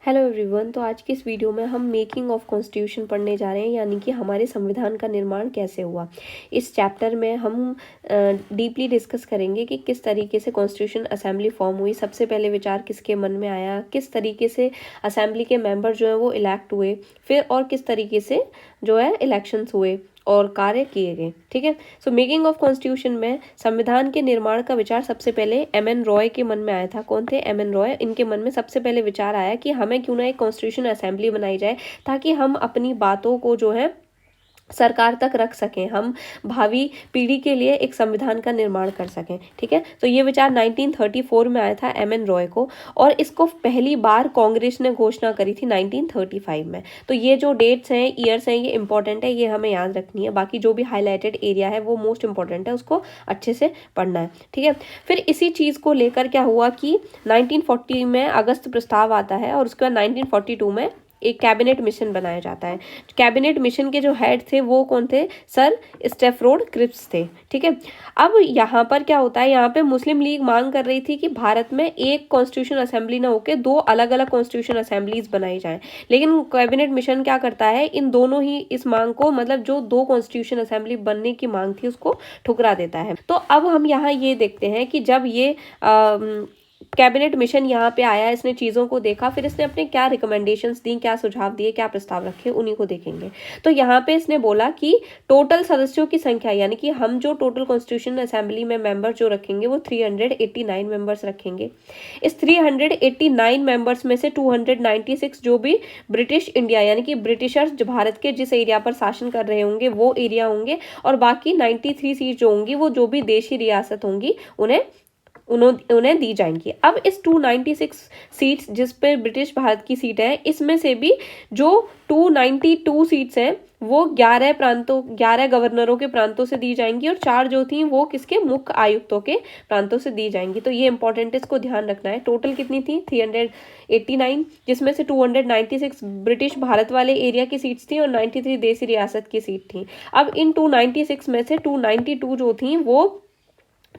Hello everyone. तो आज की इस वीडियो में हम मेकिंग ऑफ कॉन्स्टिट्यूशन पढ़ने जा रहे हैं, यानी कि हमारे संविधान का निर्माण कैसे हुआ। इस चैप्टर में हम डीपली डिस्कस करेंगे कि किस तरीके से कॉन्स्टिट्यूशन असेंबली फॉर्म हुई, सबसे पहले विचार किसके मन में आया, किस तरीके से असेंबली के मेंबर जो हैं वो इलेक्ट हुए, फिर और किस तरीके से जो है इलेक्शंस हुए और कार्य किए गए। ठीक है। सो मेकिंग ऑफ कॉन्स्टिट्यूशन में संविधान के निर्माण का विचार सबसे पहले एम.एन. रॉय के मन में आया था। कौन थे? एम.एन. रॉय। इनके मन में सबसे पहले विचार आया कि हमें क्यों ना एक कॉन्स्टिट्यूशन असेंबली बनाई जाए, ताकि हम अपनी बातों को जो है सरकार तक रख सकें, हम भावी पीढ़ी के लिए एक संविधान का निर्माण कर सकें। ठीक है। तो ये विचार 1934 में आया था एम.एन. रॉय को, और इसको पहली बार कांग्रेस ने घोषणा करी थी 1935 में। तो ये जो डेट्स हैं, ईयर्स हैं, ये इंपॉर्टेंट है, ये हमें याद रखनी है। बाकी जो भी हाईलाइटेड एरिया है वो मोस्ट इंपॉर्टेंट है, उसको अच्छे से पढ़ना है। ठीक है। फिर इसी चीज़ को लेकर क्या हुआ कि 1940 में अगस्त प्रस्ताव आता है, और उसके बाद 1942 में एक कैबिनेट मिशन बनाया जाता है। कैबिनेट मिशन के जो हेड थे वो कौन थे? सर स्टेफरोड क्रिप्स थे। ठीक है। अब यहाँ पर क्या होता है, यहाँ पे मुस्लिम लीग मांग कर रही थी कि भारत में एक कॉन्स्टिट्यूशन असेंबली ना होकर दो अलग अलग कॉन्स्टिट्यूशन असेंबलीज बनाई जाएं। लेकिन कैबिनेट मिशन क्या करता है, इन दोनों ही इस मांग को, मतलब जो दो कॉन्स्टिट्यूशन असेंबली बनने की मांग थी, उसको ठुकरा देता है। तो अब हम यहाँ ये देखते हैं कि जब ये कैबिनेट मिशन यहाँ पे आया, इसने चीज़ों को देखा, फिर इसने अपने क्या रिकमेंडेशंस दी, क्या सुझाव दिए, क्या प्रस्ताव रखे, उन्हीं को देखेंगे। तो यहाँ पे इसने बोला कि टोटल सदस्यों की संख्या, यानी कि हम जो टोटल कॉन्स्टिट्यूशन असेंबली में मेंबर जो रखेंगे वो 389 मेंबर्स रखेंगे। इस 389 मेंबर्स में से 296 जो भी ब्रिटिश इंडिया, यानी कि ब्रिटिशर्स भारत के जिस एरिया पर शासन कर रहे होंगे वो एरिया होंगे, और बाकी 93 सीट जो होंगी वो जो भी देशी रियासत होंगी उन्हें दी जाएंगी। अब इस 296 सीट्स जिस पे ब्रिटिश भारत की सीट है, इसमें से भी जो 292 सीट्स हैं वो 11 गवर्नरों के प्रांतों से दी जाएंगी, और 4 जो थी वो किसके? मुख्य आयुक्तों के प्रांतों से दी जाएंगी। तो ये इंपॉर्टेंट, इसको ध्यान रखना है। टोटल कितनी थी? 389, जिसमें से 296 ब्रिटिश भारत वाले एरिया की सीट्स थी और 93 देशी रियासत की सीट थी। अब इन 296 में से 292 जो थी वो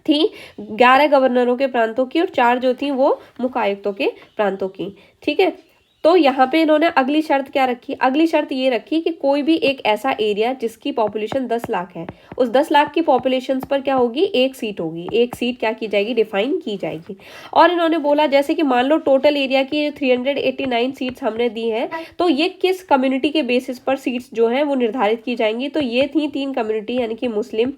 थी 11 गवर्नरों के प्रांतों की, और 4 जो थी वो मुख्य आयुक्तों के प्रांतों की। ठीक है। तो यहाँ पे इन्होंने अगली शर्त क्या रखी? अगली शर्त ये रखी कि कोई भी एक ऐसा एरिया जिसकी पॉपुलेशन 10 लाख है, उस 10 लाख की पॉपुलेशन पर क्या होगी? एक सीट होगी। एक सीट क्या की जाएगी? डिफाइन की जाएगी। और इन्होंने बोला, जैसे कि मान लो टोटल एरिया की 389 सीट्स हमने दी हैं, तो ये किस कम्युनिटी के बेसिस पर सीट्स जो हैं वो निर्धारित की जाएंगी? तो ये थी 3 कम्युनिटी, यानी कि मुस्लिम,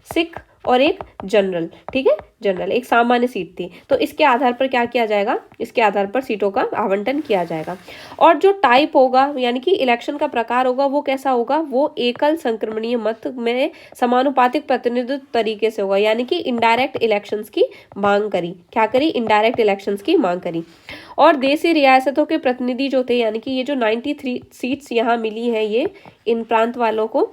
सिख और एक जनरल। ठीक है। जनरल एक सामान्य सीट थी। तो इसके आधार पर क्या किया जाएगा? इसके आधार पर सीटों का आवंटन किया जाएगा। और जो टाइप होगा, यानी कि इलेक्शन का प्रकार होगा, वो कैसा होगा? वो एकल संक्रमणीय मत में समानुपातिक प्रतिनिधित्व तरीके से होगा, यानी कि इनडायरेक्ट इलेक्शंस की मांग करी। क्या करी? इनडायरेक्ट इलेक्शंस की मांग करी। और देशी रियासतों के प्रतिनिधि जो थे, यानी कि ये जो 93 सीट्स यहाँ मिली है ये इन प्रांत वालों को,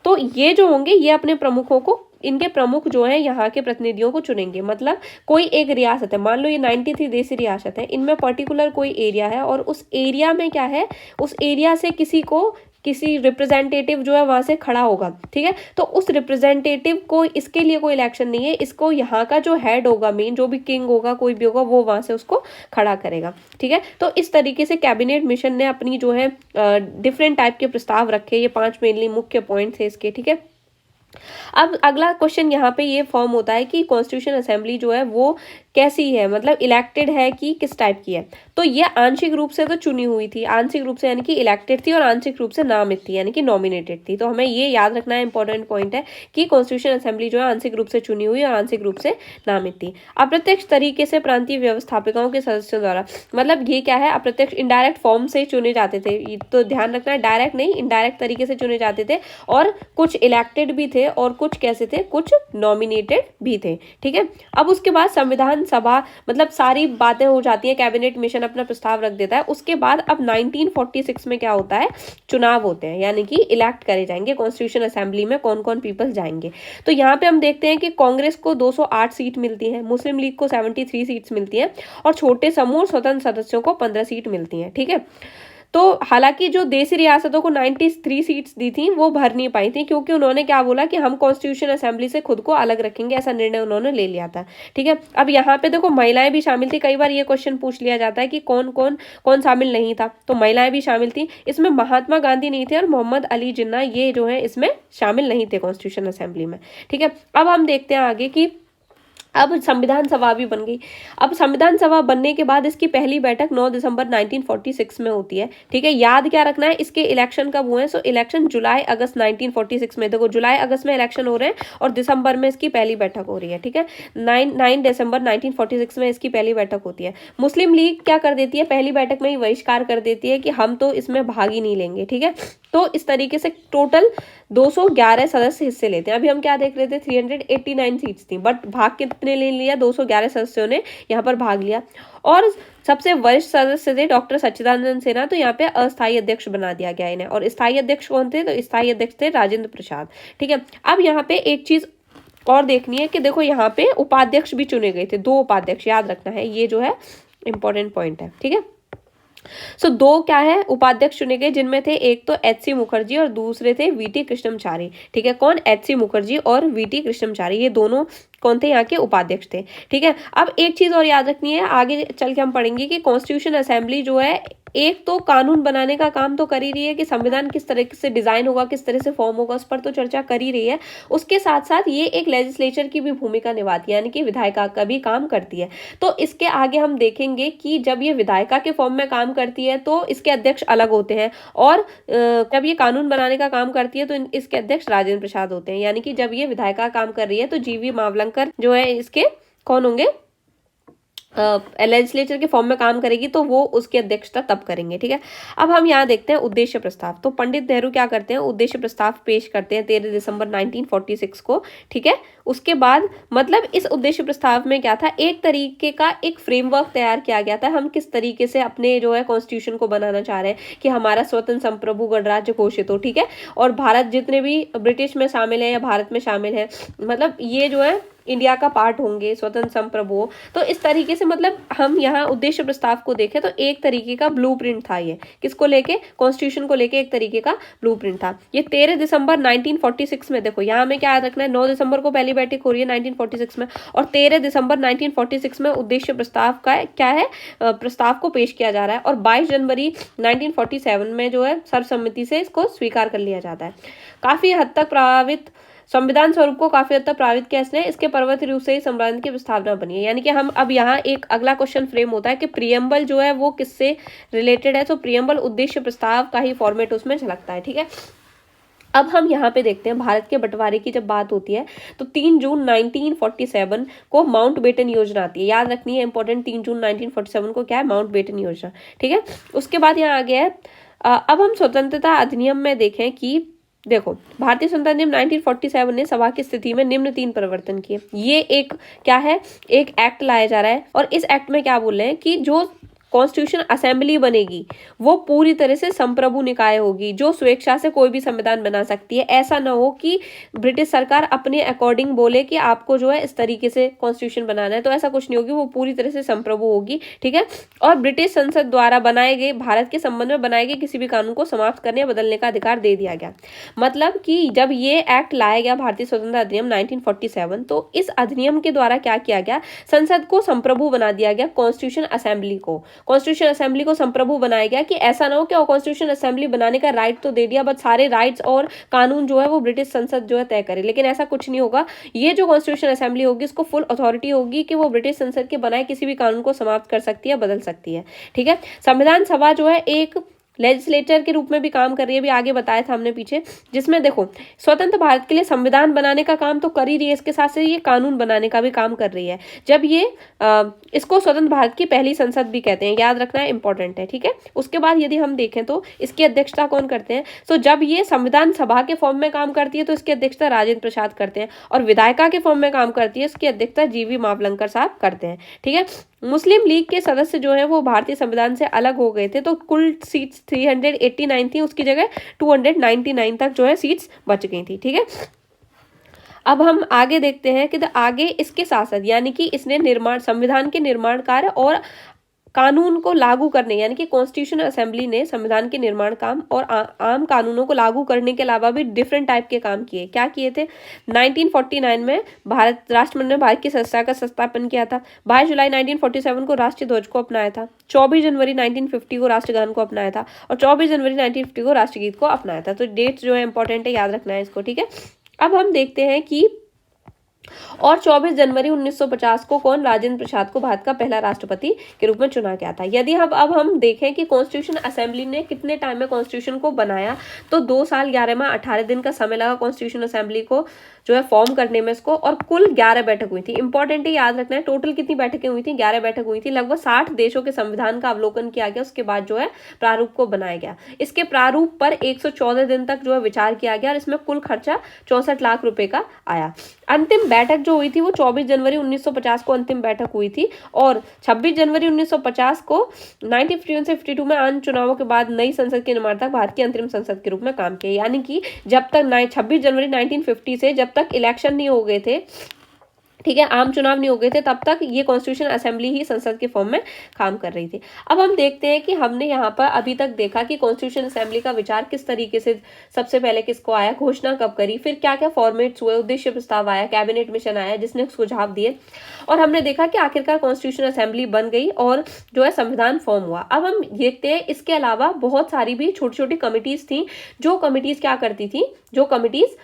तो ये जो होंगे ये अपने प्रमुखों को, इनके प्रमुख जो है यहाँ के प्रतिनिधियों को चुनेंगे। मतलब कोई एक रियासत है, मान लो ये 93 देशी रियासत है, इनमें पर्टिकुलर कोई एरिया है, और उस एरिया में क्या है, उस एरिया से किसी रिप्रेजेंटेटिव जो है वहां से खड़ा होगा। ठीक है। तो उस रिप्रेजेंटेटिव को, इसके लिए कोई इलेक्शन नहीं है, इसको यहाँ का जो हेड होगा, मेन जो भी किंग होगा, कोई भी होगा, वो वहां से उसको खड़ा करेगा। ठीक है। तो इस तरीके से कैबिनेट मिशन ने अपनी जो है डिफरेंट टाइप के प्रस्ताव रखे। ये 5 मेनली मुख्य पॉइंट थे इसके। ठीक है। अब अगला क्वेश्चन यहाँ पे ये फॉर्म होता है कि कॉन्स्टिट्यूशन असेंबली जो है वो कैसी है, मतलब इलेक्टेड है कि किस टाइप की है। तो ये आंशिक रूप से तो चुनी हुई थी, आंशिक रूप से यानी कि इलेक्टेड थी, और आंशिक रूप से नामित थी, यानी कि नॉमिनेटेड थी। तो हमें ये याद रखना है, इंपॉर्टेंट पॉइंट है कि कॉन्स्टिट्यूशन असेंबली जो है आंशिक रूप से चुनी हुई और आंशिक रूप से नामित थी। अप्रत्यक्ष तरीके से प्रांतीय व्यवस्थापकों के सदस्यों द्वारा, मतलब ये क्या है? अप्रत्यक्ष, इनडायरेक्ट फॉर्म से चुने जाते थे। तो ध्यान रखना है, डायरेक्ट नहीं, इनडायरेक्ट तरीके से चुने जाते थे, और कुछ इलेक्टेड भी थे और कुछ कैसे थे? कुछ नॉमिनेटेड भी थे। ठीक है। अब उसके बाद संविधान सभा, मतलब सारी बातें हो जाती है, कैबिनेट मिशन अपना प्रस्ताव रख देता है। उसके बाद अब 1946 में क्या होता है? चुनाव होते हैं, यानी कि इलेक्ट करे जाएंगे कॉन्स्टिट्यूशन असेंबली में कौन कौन पीपल जाएंगे। तो यहाँ पे हम देखते हैं कि कांग्रेस को 208 सीट मिलती है, मुस्लिम लीग को 73 सीट्स मिलती है, और छोटे समूह स्वतंत्र सदस्यों को 15 सीट मिलती है। ठीक है। तो हालांकि जो देशी रियासतों को 93 सीट्स दी थी वो भर नहीं पाई थी, क्योंकि उन्होंने क्या बोला कि हम कॉन्स्टिट्यूशन असेंबली से खुद को अलग रखेंगे, ऐसा निर्णय उन्होंने ले लिया था। ठीक है, अब यहाँ पे देखो महिलाएं भी शामिल थी। कई बार ये क्वेश्चन पूछ लिया जाता है कि कौन कौन कौन शामिल नहीं था, तो महिलाएं भी शामिल थी इसमें। महात्मा गांधी नहीं थे और मोहम्मद अली जिन्ना ये जो है इसमें शामिल नहीं थे कॉन्स्टिट्यूशन असेंबली में। ठीक है, अब हम देखते हैं आगे कि अब संविधान सभा भी बन गई। अब संविधान सभा बनने के बाद इसकी पहली बैठक 9 दिसंबर 1946 में होती है। ठीक है, याद क्या रखना है, इसके इलेक्शन कब हुए हैं? सो इलेक्शन जुलाई अगस्त 1946 में, देखो जुलाई अगस्त में इलेक्शन हो रहे हैं और दिसंबर में इसकी पहली बैठक हो रही है। ठीक है, 9 दिसंबर 1946 में इसकी पहली बैठक होती है। मुस्लिम लीग क्या कर देती है, पहली बैठक में ही बहिष्कार कर देती है कि हम तो इसमें भाग ही नहीं लेंगे। ठीक है, तो इस तरीके से टोटल 211 सदस्य हिस्से लेते हैं। अभी हम क्या देख रहे थे, 389 सीट्स थी, बट भाग कितने ले लिया, 211 सदस्यों ने यहाँ पर भाग लिया। और सबसे वरिष्ठ सदस्य थे डॉक्टर सच्चिदानंद सिन्हा, तो यहाँ पे अस्थायी अध्यक्ष बना दिया गया इन्हें। और स्थायी अध्यक्ष कौन थे, तो स्थायी अध्यक्ष थे राजेंद्र प्रसाद। ठीक है, अब यहाँ पे एक चीज और देखनी है कि देखो यहाँ पे उपाध्यक्ष भी चुने गए थे, 2 उपाध्यक्ष, याद रखना है, ये जो है इंपॉर्टेंट पॉइंट है। ठीक है, सो 2 क्या है उपाध्यक्ष चुने गए, जिनमें थे एक तो एच.सी. मुखर्जी और दूसरे थे वी.टी. कृष्णमचारी। ठीक है, कौन, एच.सी. मुखर्जी और वी.टी. कृष्णमचारी, ये दोनों कौन थे, यहाँ के उपाध्यक्ष थे। ठीक है, अब एक चीज और याद रखनी है, आगे चल के हम पढ़ेंगे कि कॉन्स्टिट्यूशन असेंबली जो है एक तो कानून बनाने का काम तो कर ही रही है कि संविधान किस तरह से डिजाइन होगा, किस तरह से फॉर्म होगा, उस पर तो चर्चा कर ही रही है। उसके साथ साथ ये एक लेजिस्लेचर की भी भूमिका निभाती है, यानी कि विधायिका का भी काम करती है। तो इसके आगे हम देखेंगे कि जब ये विधायिका के फॉर्म में काम करती है तो इसके अध्यक्ष अलग होते हैं, और जब ये कानून बनाने का काम करती है तो इसके अध्यक्ष राजेंद्र प्रसाद होते हैं। यानी कि जब ये विधायिका काम कर रही है तो जी.वी. मावलंकर जो है इसके कौन होंगे, लेजिस्लेचर के फॉर्म में काम करेगी, तो वो उसकी अध्यक्षता तब करेंगे। ठीक है, अब हम यहाँ देखते हैं उद्देश्य प्रस्ताव। तो पंडित नेहरू क्या करते हैं, उद्देश्य प्रस्ताव पेश करते हैं 13 दिसंबर 1946 को। ठीक है, उसके बाद मतलब इस उद्देश्य प्रस्ताव में क्या था, एक तरीके का एक फ्रेमवर्क तैयार किया गया था, हम किस तरीके से अपने जो है कॉन्स्टिट्यूशन को बनाना चाह रहे हैं कि हमारा स्वतंत्र संप्रभु गणराज्य घोषित हो। ठीक है, और भारत जितने भी ब्रिटिश में शामिल है या भारत में शामिल है, मतलब ये जो है इंडिया का पार्ट होंगे, स्वतंत्र संप्रभु। तो इस तरीके से मतलब हम यहाँ उद्देश्य प्रस्ताव को देखें तो एक तरीके का ब्लूप्रिंट था, ये किसको लेके, कॉन्स्टिट्यूशन को लेके एक तरीके का ब्लूप्रिंट था। ये 13 दिसंबर 1946 में, देखो यहाँ हमें क्या याद रखना है, 9 दिसंबर को पहली बैठक हो रही है 1946 में, और 13 दिसंबर 1946 में उद्देश्य प्रस्ताव का क्या है, प्रस्ताव को पेश किया जा रहा है, और 22 जनवरी 1947 में जो है सर्वसम्मति से इसको स्वीकार कर लिया जाता है। काफी हद तक प्रभावित संविधान स्वरूप को काफी हद तक प्रभावित किया इसने, इसके पर्वत रूप से ही संविधान की प्रस्तावना बनी है। यानी कि हम अब यहाँ एक अगला क्वेश्चन फ्रेम होता है कि प्रियम्बल जो है वो किससे रिलेटेड है, तो प्रियम्बल उद्देश्य प्रस्ताव का ही फॉर्मेट उसमें झलकता है। ठीक है, अब हम यहाँ पे देखते हैं भारत के बंटवारे की जब बात होती है तो 3 जून 1947 को माउंट बेटन योजना आती है, याद रखनी है इंपॉर्टेंट, 3 जून 1947 को क्या है, माउंट बेटन योजना। ठीक है, उसके बाद यहाँ आ गया है, अब हम स्वतंत्रता अधिनियम में देखें कि देखो भारतीय स्वतंत्रता अधिनियम 1947 ने सभा की स्थिति में निम्न 3 परिवर्तन किए। ये एक क्या है, एक एक्ट लाया जा रहा है, और इस एक्ट में क्या बोल रहे हैं कि जो कॉन्स्टिट्यूशन असेंबली बनेगी वो पूरी तरह से संप्रभु निकाय होगी, जो स्वेच्छा से कोई भी संविधान बना सकती है। ऐसा ना हो कि ब्रिटिश सरकार अपने अकॉर्डिंग बोले कि आपको जो है इस तरीके से कॉन्स्टिट्यूशन बनाना है, तो ऐसा कुछ नहीं होगी, वो पूरी तरह से संप्रभु होगी। ठीक है, और ब्रिटिश संसद द्वारा बनाए गए भारत के संबंध में बनाए गए किसी भी कानून को समाप्त करने या बदलने का अधिकार दे दिया गया। मतलब कि जब ये एक्ट लाया गया भारतीय स्वतंत्रता अधिनियम 1947, तो इस अधिनियम के द्वारा क्या किया गया, संसद को संप्रभु बना दिया गया, कॉन्स्टिट्यूशन असेंबली को संप्रभु बनाया गया कि ऐसा ना हो कि कॉन्स्टिट्यूशन असेंबली बनाने का राइट तो दे दिया, बट सारे राइट्स और कानून जो है वो ब्रिटिश संसद जो है तय करे, लेकिन ऐसा कुछ नहीं होगा। ये जो कॉन्स्टिट्यूशन असेंबली होगी इसको फुल अथॉरिटी होगी कि वो ब्रिटिश संसद के बनाए किसी भी कानून को समाप्त कर सकती है, बदल सकती है। ठीक है, संविधान सभा जो है एक लेजिस्लेटर के रूप में भी काम कर रही है, भी आगे बताया था हमने पीछे, जिसमें देखो स्वतंत्र भारत के लिए संविधान बनाने का काम तो कर ही रही है, इसके साथ से ये कानून बनाने का भी काम कर रही है। जब ये इसको स्वतंत्र भारत की पहली संसद भी कहते हैं, याद रखना है, इंपॉर्टेंट है। ठीक है, उसके बाद यदि हम देखें तो इसकी अध्यक्षता कौन करते हैं, तो जब ये संविधान सभा के फॉर्म में काम करती है तो इसकी अध्यक्षता राजेंद्र प्रसाद करते हैं, और विधायिका के फॉर्म में काम करती है इसकी अध्यक्षता जी.वी. मावलंकर साहब करते हैं। ठीक है, मुस्लिम लीग के सदस्य जो है वो भारतीय संविधान से अलग हो गए थे, तो कुल सीट्स 389 थी, उसकी जगह 299 तक जो है सीट्स बच गई थी। ठीक है, अब हम आगे देखते हैं कि आगे इसके साथ साथ यानी कि इसने निर्माण संविधान के निर्माण कार्य और कानून को लागू करने यानी कि कॉन्स्टिट्यूशनल असेंबली ने संविधान के निर्माण काम और आम कानूनों को लागू करने के अलावा भी डिफरेंट टाइप के काम किए। क्या किए थे? 1949 में भारत राष्ट्रमंडल ने भारत की सदस्यता का संस्थापन किया था। 22 जुलाई 1947 को राष्ट्रीय ध्वज को अपनाया था। 24 जनवरी 1950 को राष्ट्रगान को अपनाया था और 24 जनवरी 1950 को राष्ट्रगीत को अपनाया था। तो डेट जो है इंपॉर्टेंट है, याद रखना है इसको, ठीक है। अब हम देखते हैं कि और 24 जनवरी 1950 को कौन राजेंद्र प्रसाद को भारत का पहला राष्ट्रपति के रूप में चुना गया था। यदि अब हम देखें कि कॉन्स्टिट्यूशन असेंबली ने कितने टाइम में कॉन्स्टिट्यूशन को बनाया, तो 2 साल 11 माह 18 दिन का समय लगा कॉन्स्टिट्यूशन असेंबली को जो है फॉर्म करने में इसको, और कुल 11 बैठक हुई थी। इंपॉर्टेंट है, याद रखना है। टोटल कितनी बैठकें हुई थी? 11 बैठक हुई थी। लगभग 60 देशों के संविधान का अवलोकन किया गया, उसके बाद जो है प्रारूप को बनाया गया। इसके प्रारूप पर 114 दिन तक जो है विचार किया गया और इसमें कुल खर्चा 64 लाख रुपए का आया। अंतिम बैठक जो हुई थी वो 24 जनवरी 1950 को अंतिम बैठक हुई थी और 26 जनवरी 1950 को 1951 से 52 में आम चुनावों के बाद नई संसद के निर्माण तक भारत की अंतरिम संसद के रूप में काम किया। यानी कि जब तक 26 जनवरी 1950 से जब तक इलेक्शन नहीं हो गए थे, ठीक है, आम चुनाव नहीं हो गए थे, तब तक ये कॉन्स्टिट्यूशन असेंबली ही संसद के फॉर्म में काम कर रही थी। अब हम देखते हैं कि हमने यहाँ पर अभी तक देखा कि कॉन्स्टिट्यूशन असेंबली का विचार किस तरीके से सबसे पहले किसको आया, घोषणा कब करी, फिर क्या क्या फॉर्मेट्स हुए, उद्देश्य प्रस्ताव आया, कैबिनेट मिशन आया जिसने सुझाव दिए, और हमने देखा कि आखिरकार कॉन्स्टिट्यूशन असेंबली बन गई और जो है संविधान फॉर्म हुआ। अब हम देखते हैं इसके अलावा बहुत सारी भी छोटी छोटी कमिटीज थी, जो कमिटीज क्या करती थी, जो कमिटीज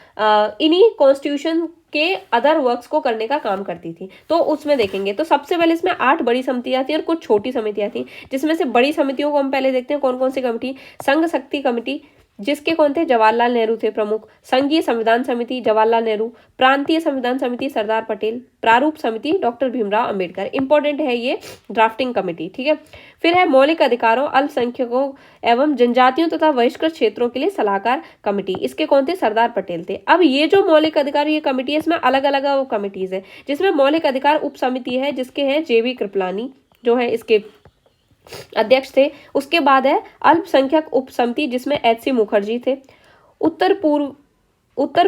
इन्हीं कॉन्स्टिट्यूशन के अदर वर्क्स को करने का काम करती थी। तो उसमें देखेंगे तो सबसे पहले इसमें 8 बड़ी समितियां थी और कुछ छोटी समितियां थी, जिसमें से बड़ी समितियों को हम पहले देखते हैं कौन कौन सी कमिटी। संघ शक्ति कमेटी, जिसके कौन थे? जवाहरलाल नेहरू थे प्रमुख। संघीय संविधान समिति जवाहरलाल नेहरू। प्रांतीय संविधान समिति सरदार पटेल। प्रारूप समिति डॉक्टर भीमराव अंबेडकर। इंपॉर्टेंट है ये ड्राफ्टिंग कमेटी, ठीक है। फिर है मौलिक अधिकारों, अल्पसंख्यकों एवं जनजातियों तथा बहिष्कृत क्षेत्रों के लिए सलाहकार कमेटी। इसके कौन थे? सरदार पटेल थे। अब ये जो मौलिक अधिकार ये कमेटी है, इसमें अलग अलग कमेटीज है, जिसमें मौलिक अधिकार उप समिति है जिसके हैं जेवी कृपलानी जो है इसके अध्यक्ष थे। उसके बाद है अल्पसंख्यक उप समिति जिसमें एच.सी. मुखर्जी थे। उत्तर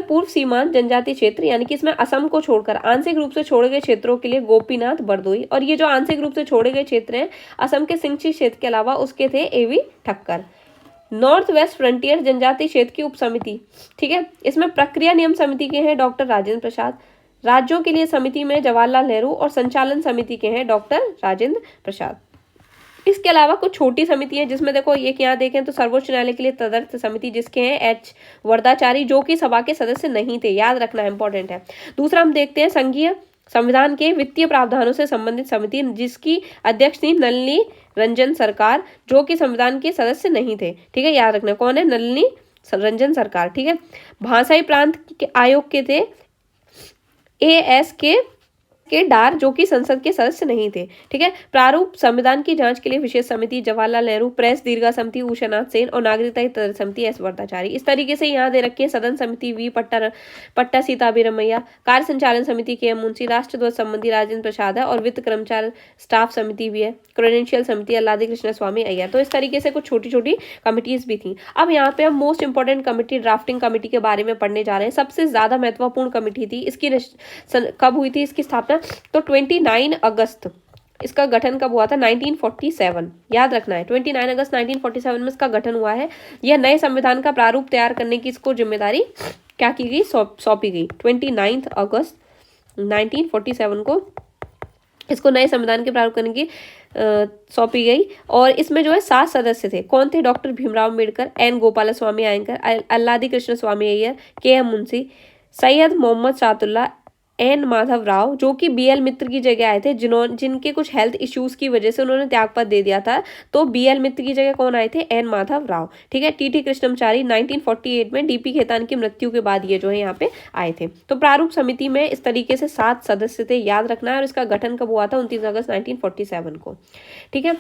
पूर्व सीमांत जनजाति क्षेत्र, यानी कि इसमें असम को छोड़कर आंशिक रूप से छोड़े गए क्षेत्रों के लिए गोपीनाथ बरदोई, और ये जो आंशिक रूप से छोड़े गए क्षेत्र हैं असम के सिंगची क्षेत्र के अलावा उसके थे A.V.. Thakkar. North west frontier जनजाति क्षेत्र की उप समिति, ठीक है, इसमें प्रक्रिया नियम समिति के हैं डॉक्टर राजेंद्र प्रसाद। राज्यों के लिए समिति में जवाहरलाल नेहरू और संचालन समिति के हैं डॉक्टर राजेंद्र प्रसाद। इसके अलावा कुछ छोटी समिति है जिसमें देखो ये क्या देखें तो सर्वोच्च न्यायालय के लिए तदर्थ समिति जिसके हैं एच वरदाचारी, जो कि सभा के सदस्य नहीं थे, याद रखना इंपॉर्टेंट है। दूसरा हम देखते हैं संघीय संविधान के वित्तीय प्रावधानों से संबंधित समिति, जिसकी अध्यक्ष थी नलिनी रंजन सरकार, जो कि संविधान के सदस्य नहीं थे, ठीक है, याद रखना कौन है? नलिनी रंजन सरकार, ठीक है। भाषाई प्रांत के आयोग के थे AS के डार, जो कि संसद के सदस्य नहीं थे, ठीक है। प्रारूप संविधान की जांच के लिए विशेष समिति जवाहरलाल नेहरू, प्रेस दीर्घा समिति उषानाथ सेन और नागरिकता तदर्थ समिति एस वरदाचारी। इस तरीके से यहाँ दे रखे हैं सदन समिति वी पट्टा सीताभिरमैया, कार्य संचालन समिति के मुंशी, राष्ट्रध्वज संबंधी राजेंद्र प्रसाद है और वित्त कर्मचारी स्टाफ समिति भी है, क्रेडेंशियल समिति अल्लादी कृष्ण स्वामी अय्यर। तो इस तरीके से कुछ छोटी छोटी कमिटीज भी थी। अब यहाँ पे हम most important committee drafting committee के बारे में पढ़ने जा रहे हैं। सबसे ज्यादा महत्वपूर्ण कमेटी थी, इसकी कब हुई थी इसकी स्थापना? तो 29 अगस्त, इसका गठन कब हुआ था? 1947, याद रखना है 29 अगस्त 1947 में इसका गठन हुआ है। यह नए संविधान का प्रारूप तैयार करने की इसको जिम्मेदारी क्या की गई? सौंपी गई। 29 अगस्त 1947 को इसको नए संविधान के प्रारूप करने की सौंपी गई और इसमें जो है 7 सदस्य थे। कौन थे? डॉक्टर भीमराव अम्बेडकर, एन गोपाल स्वामी आयंकर, अल्लादी कृष्ण स्वामी अय्यर, के.एम. मुंशी, सैयद मोहम्मद सातुल्ला, एन माधव राव, जो कि BL मित्र की जगह आए थे, जिनके कुछ हेल्थ इश्यूज की वजह से उन्होंने त्यागपत्र दे दिया था। तो BL मित्र की जगह कौन आए थे? एन माधव राव, ठीक है। टी कृष्णमचारी 1948 में DP खेतान की मृत्यु के बाद ये जो है यहाँ पे आए थे। तो प्रारूप समिति में इस तरीके से 7 सदस्य थे, याद रखना है। और इसका गठन कब हुआ था? 29 अगस्त 1947 को, ठीक है।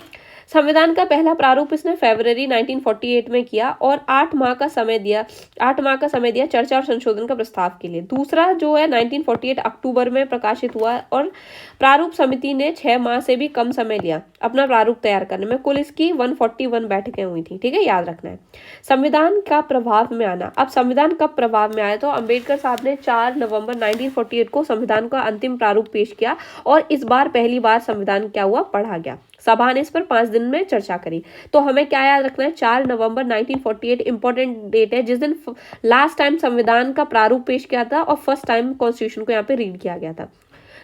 संविधान का पहला प्रारूप इसने फरवरी 1948 में किया और 8 माह का समय दिया चर्चा और संशोधन का प्रस्ताव के लिए। दूसरा जो है 1948 अक्टूबर में प्रकाशित हुआ और प्रारूप समिति ने 6 माह से भी कम समय लिया अपना प्रारूप तैयार करने में। कुल इसकी 141 बैठकें हुई थी, ठीक है, याद रखना है। संविधान का प्रभाव में आना। अब संविधान कब प्रभाव में आया? तो अम्बेडकर साहब ने 4 नवंबर 1948 को संविधान का अंतिम प्रारूप पेश किया और इस बार पहली बार संविधान क्या हुआ? पढ़ा गया। सभा ने इस पर 5 दिन में चर्चा करी। तो हमें क्या याद रखना है, 4 नवंबर 1948 इंपॉर्टेंट डेट है, जिस दिन लास्ट टाइम संविधान का प्रारूप पेश किया था और फर्स्ट टाइम कॉन्स्टिट्यूशन को यहाँ पे रीड किया गया था।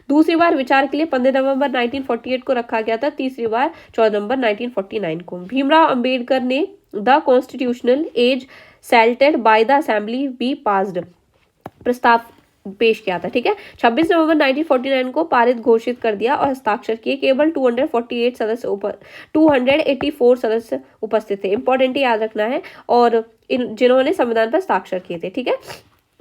दूसरी बार विचार के लिए 15 नवंबर 1948 को रखा गया था, तीसरी बार 14 नवंबर 1949 को। भीमराव अंबेडकर ने the constitutional as selected by the assembly be passed प्रस्ताव पेश किया था, ठीक है। 26 नवंबर 1949 को पारित घोषित कर दिया और हस्ताक्षर किए। केवल 284 सदस्य उपस्थित थे, इंपॉर्टेंट याद रखना है, और जिन्होंने संविधान पर हस्ताक्षर किए थे, ठीक है।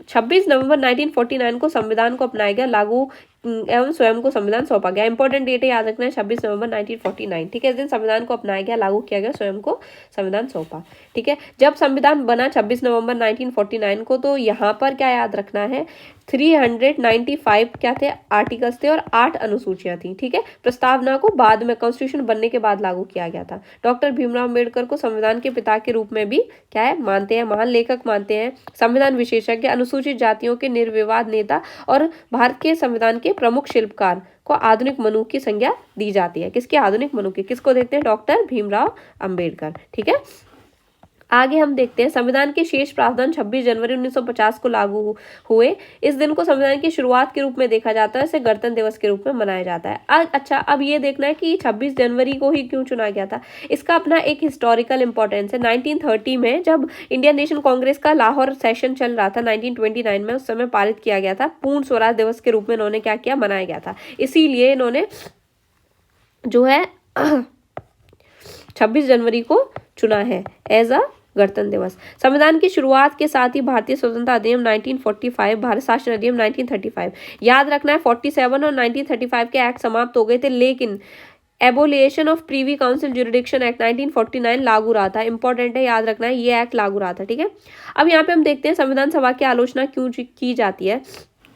26 नवंबर 1949 को संविधान को अपनाया गया, लागू एवं स्वयं को संविधान सौंपा गया। इंपॉर्टेंट डेट याद रखना है, 26 नवंबर 1949, ठीक है। इस दिन संविधान को अपनाया गया, लागू किया गया, स्वयं को संविधान सौंपा, ठीक है। जब संविधान बना 26 नवंबर 1949 को, तो यहाँ पर क्या याद रखना है, 395 क्या थे, आर्टिकल्स थे और 8 अनुसूचियां थी, ठीक है। प्रस्तावना को बाद में कॉन्स्टिट्यूशन बनने के बाद लागू किया गया था। डॉक्टर भीमराव अम्बेडकर को संविधान के पिता के रूप में भी क्या है मानते हैं, महान लेखक मानते हैं, संविधान विशेषज्ञ, अनुसूचित जातियों के निर्विवाद नेता और भारत के संविधान के प्रमुख शिल्पकार को आधुनिक मनुष्य की संज्ञा दी जाती है। किसकी आधुनिक मनुष्य, किसको देखते हैं, डॉक्टर भीमराव अंबेडकर, ठीक है। आगे हम देखते हैं संविधान के शेष प्रावधान 26 जनवरी 1950 को लागू हुए। इस दिन को संविधान की शुरुआत के रूप में देखा जाता है, इसे गणतंत्र दिवस के रूप में मनाया जाता है। अच्छा, अब ये देखना है कि 26 जनवरी को ही क्यों चुना गया था। इसका अपना एक हिस्टोरिकल इंपॉर्टेंस है। 1930 में जब इंडियन नेशनल कांग्रेस का लाहौर सेशन चल रहा था 1929 में, उस समय पारित किया गया था, पूर्ण स्वराज दिवस के रूप में इन्होंने क्या किया, मनाया गया था। इसीलिए इन्होंने जो है 26 जनवरी को चुना है एज अ गणतंत्र दिवस। संविधान की शुरुआत के साथ ही भारतीय स्वतंत्रता अधिनियम 1945, भारत शासन अधिनियम 1935, याद रखना है 47 और 1935 के एक्ट समाप्त हो गए थे, लेकिन abolition of privy council jurisdiction act 1949 लागू रहा था। इंपॉर्टेंट है, याद रखना है, ये एक्ट लागू रहा था, ठीक है। अब यहाँ पे हम देखते हैं संविधान सभा की आलोचना क्यों की जाती है,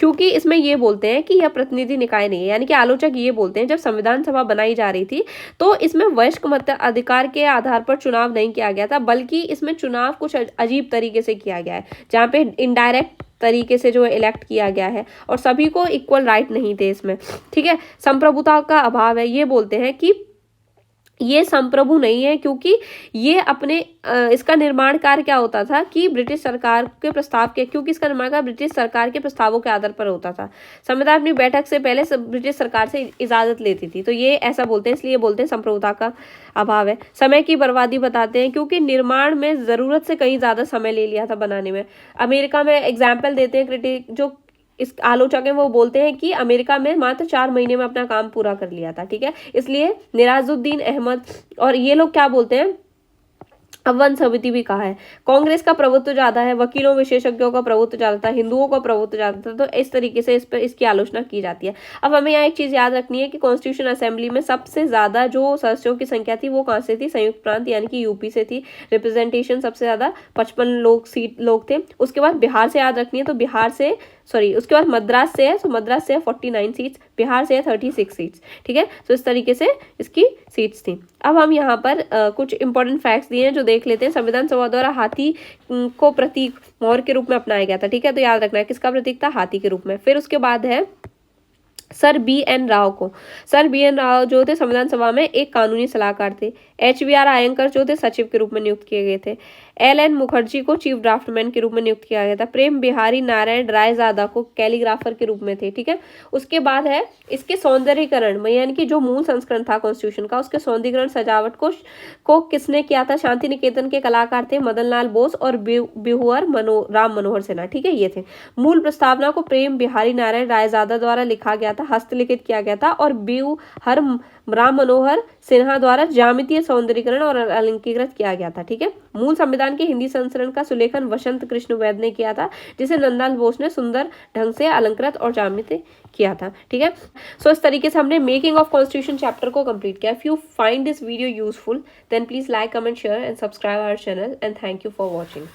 क्योंकि इसमें ये बोलते हैं कि यह प्रतिनिधि निकाय नहीं है, यानी कि आलोचक ये बोलते हैं जब संविधान सभा बनाई जा रही थी तो इसमें वयस्क मताधिकार के आधार पर चुनाव नहीं किया गया था, बल्कि इसमें चुनाव कुछ अजीब तरीके से किया गया है, जहाँ पे इनडायरेक्ट तरीके से जो इलेक्ट किया गया है और सभी को इक्वल राइट नहीं थे इसमें, ठीक है। संप्रभुता का अभाव है, ये बोलते हैं कि ये संप्रभु नहीं है, क्योंकि ये अपने इसका निर्माण कार्य क्या होता था कि ब्रिटिश सरकार के प्रस्ताव के, क्योंकि इसका निर्माण कार्य ब्रिटिश सरकार के प्रस्तावों के आधार पर होता था। संविधान अपनी बैठक से पहले ब्रिटिश सरकार से इजाजत लेती थी, तो ये ऐसा बोलते हैं, इसलिए बोलते हैं संप्रभुता का अभाव है। समय की बर्बादी बताते हैं, क्योंकि निर्माण में जरूरत से कहीं ज्यादा समय ले लिया था बनाने में। अमेरिका में एग्जाम्पल देते हैं क्रिटिक, जो इस आलोचक है वो बोलते हैं कि अमेरिका में मात्र 4 महीने में अपना काम पूरा कर लिया था, ठीक है। इसलिए निराजुद्दीन अहमद और ये लोग क्या बोलते हैं, अवन समिति भी कहा है, कांग्रेस का प्रभुत्व ज्यादा है, वकीलों विशेषज्ञों का प्रभुत्व ज्यादा था, हिंदुओं का प्रभुत्व ज्यादा था, तो इस तरीके से इस पर इसकी आलोचना की जाती है। अब हमें यहाँ एक चीज याद रखनी है कि कॉन्स्टिट्यूशन असेंबली में सबसे ज्यादा जो सदस्यों की संख्या थी वो कहाँ से थी, संयुक्त प्रांत यानी कि यूपी से थी। रिप्रेजेंटेशन सबसे ज्यादा 55 लोग थे। उसके बाद बिहार से याद रखनी है, तो बिहार से उसके बाद मद्रास से है, तो मद्रास से 49 सीट्स, बिहार से 36 सीट्स, ठीक है। तो इस तरीके से इसकी सीट्स थी। अब हम यहाँ पर कुछ इंपॉर्टेंट फैक्ट्स दिए हैं जो देख लेते हैं। संविधान सभा द्वारा हाथी को प्रतीक मोर के रूप में अपनाया गया था, ठीक है। तो याद रखना है किसका प्रतीक था, हाथी के रूप में। फिर उसके बाद है सर BN राव को, सर BN राव जो थे संविधान सभा में एक कानूनी सलाहकार थे। HBR आयंकर जो थे सचिव के रूप में नियुक्त किए गए थे। LN मुखर्जी को चीफ ड्राफ्टमैन के रूप में नियुक्त किया गया था। प्रेम बिहारी नारायण रायजादा को कैलीग्राफर के रूप में थे, ठीक है। उसके बाद है इसके सौंदर्यीकरण, यानी कि जो मूल संस्करण था कॉन्स्टिट्यूशन का, उसके सौंदर्यीकरण सजावट को किसने किया था, शांति निकेतन के कलाकार थे मदन लाल बोस और बिहुअर राम मनोहर सिन्हा, ठीक है, ये थे। मूल प्रस्तावना को प्रेम बिहारी नारायण रायजादा द्वारा लिखा गया था, हस्तलिखित किया गया था, और बिहुअर राम मनोहर सिन्हा द्वारा ज्यामितीय सौंदर्यीकरण और अलंकीकृत किया गया था, ठीक है। मूल संविधान के हिंदी संस्करण का सुलेखन वसंत कृष्ण वैद्य ने किया था, जिसे नंदलाल बोस ने सुंदर ढंग से अलंकृत और ज्यामितीय किया था, ठीक है। सो इस तरीके से हमने मेकिंग ऑफ कॉन्स्टिट्यूशन चैप्टर को कंप्लीट किया। If you find this video useful then please like, comment, share and subscribe our channel and thank you for watching.